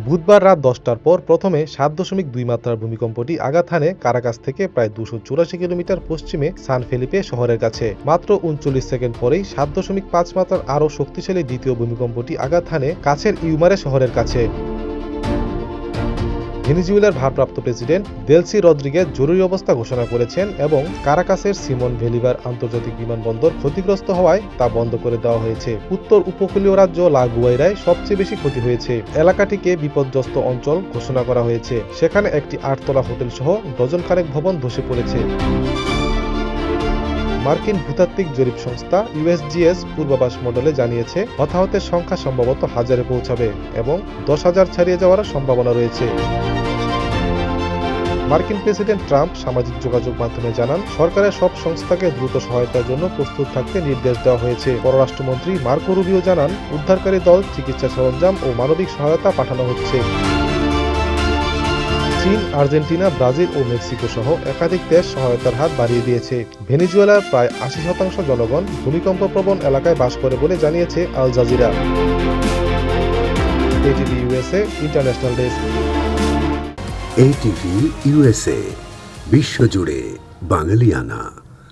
বুধবার রাত ১০টার পর প্রথমে ৭.২ মাত্রার ভূমিকম্পটি আঘাত হানে কারাকাস থেকে প্রায় ২৮৪ কিলোমিটার পশ্চিমে সান ফেলিপে শহরের কাছে। মাত্র ৩৯ সেকেন্ড পরেই ৭.৫ মাত্রার আরও শক্তিশালী দ্বিতীয় ভূমিকম্পটি আঘাত হানে কাছের ইউমারে শহরের কাছে। ভেনেজুয়েলার ভারপ্রাপ্ত প্রেসিডেন্ট দেলসি রদ্রিগেজ জরুরি অবস্থা ঘোষণা করেছেন এবং কারাকাসের সিমন ভেলিভার আন্তর্জাতিক বিমানবন্দর ক্ষতিগ্রস্ত হওয়ায় তা বন্ধ করে দেওয়া হয়েছে। উত্তর উপকূলীয় রাজ্য লা গুয়াইরায় সবচেয়ে বেশি ক্ষতি হয়েছে। এলাকাটিকে বিপর্যস্ত অঞ্চল ঘোষণা করা হয়েছে। সেখানে একটি ৮তলা হোটেল সহ ডজন খানেক ভবন ধসে পড়েছে। মার্কিন ভূতাত্ত্বিক জরিপ সংস্থা ইউএসজিএস পূর্বাভাস মডেলে জানিয়েছে হতাহতের সংখ্যা সম্ভবত হাজারে পৌঁছাবে এবং ১০,০০০ ছাড়িয়ে যাওয়ার সম্ভাবনা রয়েছে। মার্কিন প্রেসিডেন্ট ট্রাম্প সামাজিক যোগাযোগ মাধ্যমে জানান সরকারের সব সংস্থাকে দ্রুত সহায়তার জন্য প্রস্তুত থাকতে নির্দেশ দেওয়া হয়েছে। পররাষ্ট্রমন্ত্রী মার্কো রুবিও জানান উদ্ধারকারী দল, চিকিৎসা সরঞ্জাম ও মানবিক সহায়তা পাঠানো হচ্ছে। চীন, আর্জেন্টিনা, ব্রাজিল ও মেক্সিকো সহ একাধিক দেশ সহায়তার হাত বাড়িয়ে দিয়েছে। ভেনেজুয়েলার প্রায় ৮০% জনগণ ভূমিকম্পপ্রবণ এলাকায় বাস করে বলে জানিয়েছে Al Jazeera. ATV USA international desk. ATV USA, বিশ্বজুড়ে বাঙালিয়ানা।